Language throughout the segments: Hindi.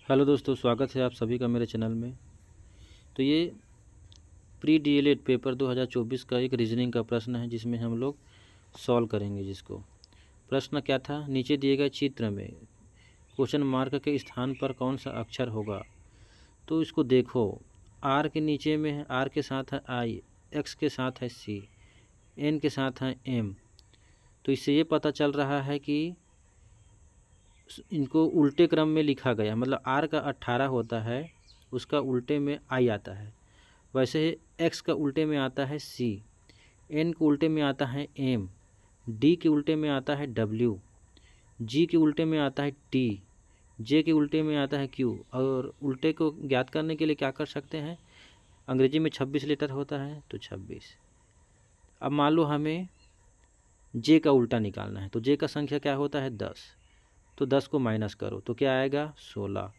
हेलो दोस्तों, स्वागत है आप सभी का मेरे चैनल में। तो ये प्री डीएलएड पेपर 2024 का एक रीजनिंग का प्रश्न है जिसमें हम लोग सॉल्व करेंगे। जिसको प्रश्न क्या था, नीचे दिए गए चित्र में क्वेश्चन मार्क के स्थान पर कौन सा अक्षर होगा। तो इसको देखो, आर के नीचे में है, आर के साथ है आई, एक्स के साथ है सी, एन के साथ है एम। तो इससे ये पता चल रहा है कि इनको उल्टे क्रम में लिखा गया, मतलब आर का 18 होता है, उसका उल्टे में आई आता है। वैसे ही एक्स का उल्टे में आता है सी, एन के उल्टे में आता है एम, डी के उल्टे में आता है डब्ल्यू, जी के उल्टे में आता है टी, जे के उल्टे में आता है क्यू। और उल्टे को ज्ञात करने के लिए क्या कर सकते हैं, अंग्रेजी में 26 लेटर होता है तो 26। अब मान लो हमें जे का उल्टा निकालना है, तो जे का संख्या क्या होता है 10, तो 10 को माइनस करो तो क्या आएगा 16,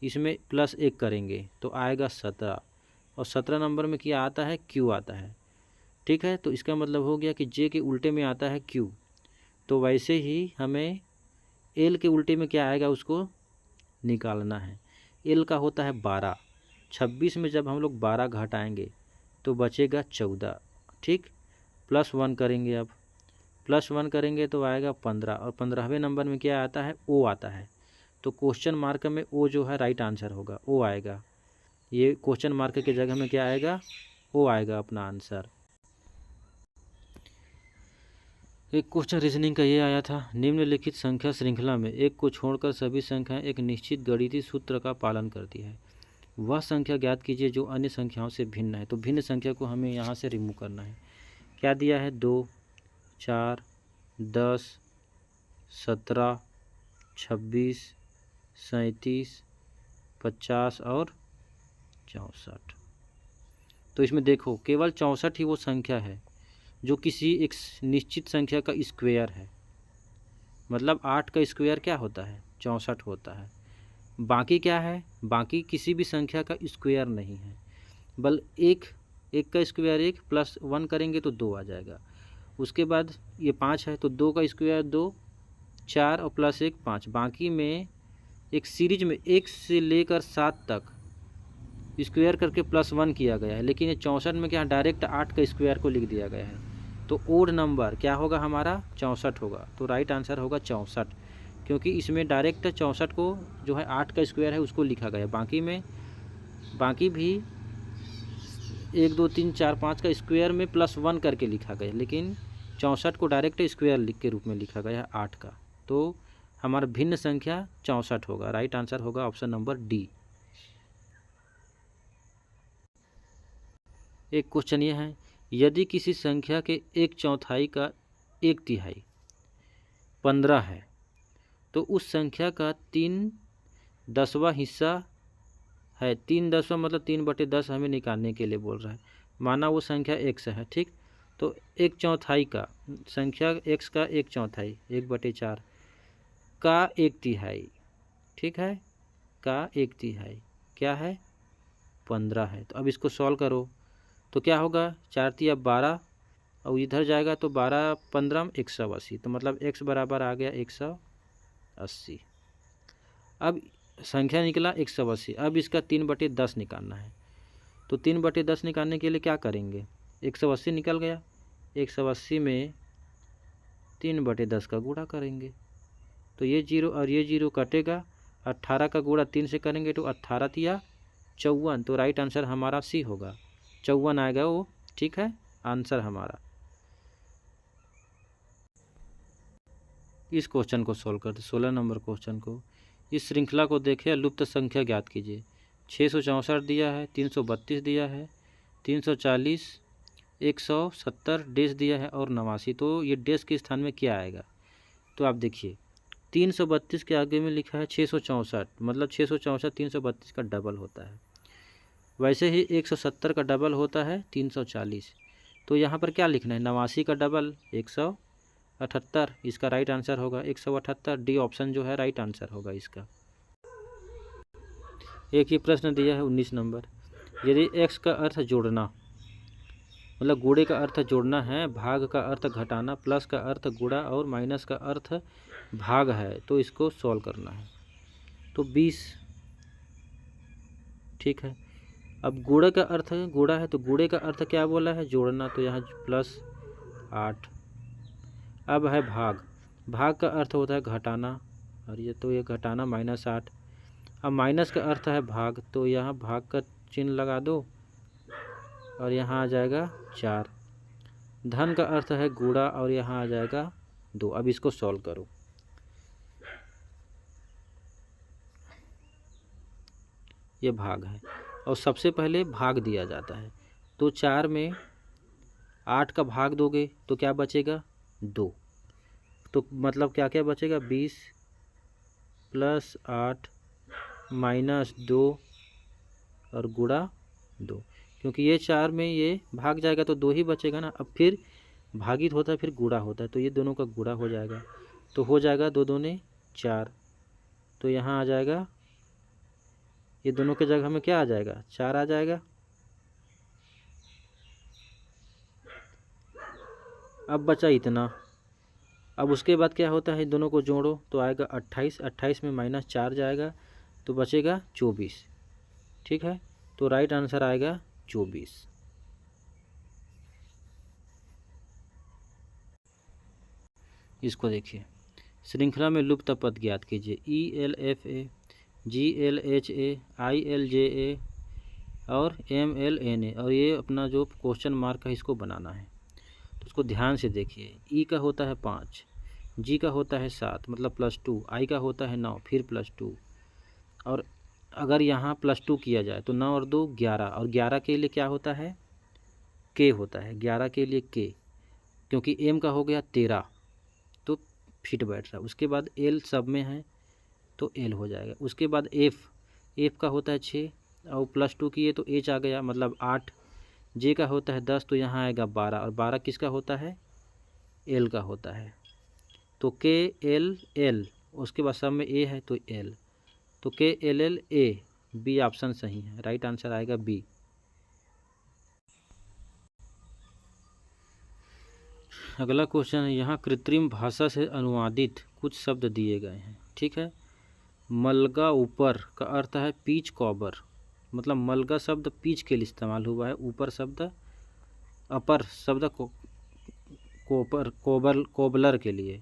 इसमें प्लस 1 करेंगे तो आएगा 17, और 17 नंबर में क्या आता है, क्यू आता है। ठीक है, तो इसका मतलब हो गया कि जे के उल्टे में आता है क्यू। तो वैसे ही हमें एल के उल्टे में क्या आएगा उसको निकालना है। एल का होता है 12, 26 में जब हम लोग 12 घटाएंगे तो बचेगा 14। ठीक, प्लस 1 करेंगे, अब प्लस 1 करेंगे तो आएगा 15, और 15वें नंबर में क्या आता है, ओ आता है। तो क्वेश्चन मार्क में ओ जो है राइट आंसर होगा, ओ आएगा। ये क्वेश्चन मार्क की जगह में क्या आएगा, ओ आएगा अपना आंसर। एक क्वेश्चन रीजनिंग का ये आया था, निम्नलिखित संख्या श्रृंखला में एक को छोड़कर सभी संख्याएं एक निश्चित गणितीय सूत्र का पालन करती है। वह संख्या ज्ञात कीजिए जो अन्य संख्याओं से भिन्न है। तो भिन्न संख्या को हमें यहाँ से रिमूव करना है। क्या दिया है, 2, 4, 10, 17, 26, 37, 50 और 64। तो इसमें देखो केवल 64 ही वो संख्या है जो किसी एक निश्चित संख्या का स्क्वायर है। मतलब 8 का स्क्वायर क्या होता है, 64 होता है। बाकी क्या है, बाकी किसी भी संख्या का स्क्वायर नहीं है, बल एक का स्क्वायर 1 प्लस 1 करेंगे तो 2 आ जाएगा। उसके बाद ये 5 है तो 2 का स्क्वायर 2, 4 और प्लस 1 5। बाकी में एक सीरीज में 1 से लेकर 7 तक स्क्वायर करके प्लस 1 किया गया है, लेकिन ये 64 में क्या डायरेक्ट 8 का स्क्वायर को लिख दिया गया है। तो ओड नंबर क्या होगा हमारा, 64 होगा। तो राइट आंसर होगा 64, क्योंकि इसमें डायरेक्ट 64 को जो है 8 का स्क्वायर है उसको लिखा गया है। बाकी भी 1 2 3 4 5 का स्क्वायर में प्लस 1 करके लिखा गया, लेकिन 64 को डायरेक्ट स्क्वायर लिख के रूप में लिखा गया है 8 का। तो हमारा भिन्न संख्या 64 होगा। राइट आंसर होगा ऑप्शन नंबर डी। एक क्वेश्चन ये है, यदि किसी संख्या के 1/4 का 1/3 15 है तो उस संख्या का 3/10वां हिस्सा है। 3/10वां मतलब 3/10 हमें निकालने के लिए बोल रहा है। माना वो संख्या x है, ठीक। तो 1/4 का संख्या x का 1/4 1/4 का 1/3, ठीक है, का 1/3 क्या है, 15 है। तो अब इसको सॉल्व करो तो क्या होगा, 4 तिया 12 और इधर जाएगा तो 12 15 180। तो मतलब x बराबर आ गया 180। अब संख्या निकला 180। अब इसका 3/10 निकालना है। तो 3/10 निकालने के लिए क्या करेंगे, 180 निकल गया, 180 में 3/10 का गुणा करेंगे तो ये 0 और ये 0 कटेगा। 18 का गुणा 3 से करेंगे तो 18 तिया 54। तो राइट आंसर हमारा सी होगा, 54 आएगा वो। ठीक है, आंसर हमारा। इस क्वेश्चन को सोल्व करते, 16 नंबर क्वेश्चन को। इस श्रृंखला को देखें, लुप्त संख्या ज्ञात कीजिए। 664 दिया है, 332 दिया है, 340, 170 डेश दिया है और 89। तो ये डेश के स्थान में क्या आएगा, तो आप देखिए 332 के आगे में लिखा है 664, मतलब 664 332 का डबल होता है। वैसे ही 170 का डबल होता है 340। तो यहाँ पर क्या लिखना है, 89 का डबल 178। इसका राइट आंसर होगा 178। डी ऑप्शन जो है राइट आंसर होगा इसका। एक ही प्रश्न दिया है 19 नंबर, यदि x का अर्थ जोड़ना, मतलब गुणे का अर्थ जोड़ना है, भाग का अर्थ घटाना, प्लस का अर्थ गुणा और माइनस का अर्थ भाग है, तो इसको सॉल्व करना है। तो 20 ठीक है। अब गुणे का अर्थ है, गुणा है तो गुणे का अर्थ क्या बोला है, जोड़ना, तो यहाँ +8। अब है भाग, भाग का अर्थ होता है घटाना, और ये घटाना -8। अब माइनस का अर्थ है भाग, तो यहाँ भाग का चिन्ह लगा दो और यहाँ आ जाएगा 4। धन का अर्थ है गुणा और यहाँ आ जाएगा 2। अब इसको सॉल्व करो। ये भाग है और सबसे पहले भाग दिया जाता है, तो 4 में 8 का भाग दोगे तो क्या बचेगा, 2। तो मतलब क्या क्या बचेगा, 20 + 8 - 2 और गुणा 2, क्योंकि ये 4 में ये भाग जाएगा तो 2 ही बचेगा ना। अब फिर भागित होता है, फिर गुणा होता है, तो ये दोनों का गुणा हो जाएगा, तो हो जाएगा 2 दूने 4। तो यहाँ आ जाएगा, ये दोनों के जगह में क्या आ जाएगा, 4 आ जाएगा। अब बचा इतना। अब उसके बाद क्या होता है, दोनों को जोड़ो तो आएगा 28, 28 में -4 जाएगा तो बचेगा 24। ठीक है, तो राइट आंसर आएगा 24। इसको देखिए, श्रृंखला में लुप्त पद ज्ञात कीजिए। ELFA, GLHA, ILJA और MLNA, और ये अपना जो क्वेश्चन मार्क है इसको बनाना है, तो उसको ध्यान से देखिए। E का होता है 5, G का होता है 7 मतलब +2, I का होता है 9 फिर +2, और अगर यहाँ +2 किया जाए तो 9 और 2 11, और 11 के लिए क्या होता है, K होता है, 11 के लिए K, क्योंकि M का हो गया 13 तो फिट बैठ रहा है। उसके बाद L सब में है तो L हो जाएगा। उसके बाद F का होता है 6 और +2 किए तो H आ गया मतलब 8। J का होता है 10 तो यहाँ आएगा 12, और 12 किसका होता है, L का होता है, तो K L L, उसके बाद सब में A है तो L, तो K L L A, B option सही है, राइट आंसर आएगा B। अगला क्वेश्चन है, यहाँ कृत्रिम भाषा से अनुवादित कुछ शब्द दिए गए हैं। ठीक है, मलगा ऊपर का अर्थ है पीच कॉबर, मतलब मलगा शब्द पीच के लिए इस्तेमाल हुआ है, ऊपर शब्द अपर शब्द कोबलर के लिए।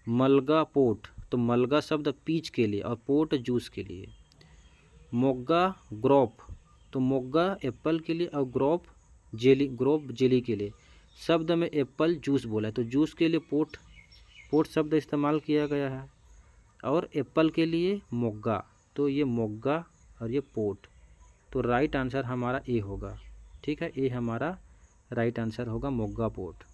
मलगा पोट, तो मलगा शब्द पीच के लिए और पोट जूस के लिए। मोग्गा ग्रोप, तो मोग्गा एप्पल के लिए और ग्रोप जेली के लिए। शब्द में एप्पल जूस बोला है तो जूस के लिए पोट शब्द इस्तेमाल किया गया है, और एप्पल के लिए मोग्गा, तो ये मोग्गा और ये पोट, तो राइट आंसर हमारा ए होगा। ठीक है, ए हमारा राइट आंसर होगा, मोग्गा पोट।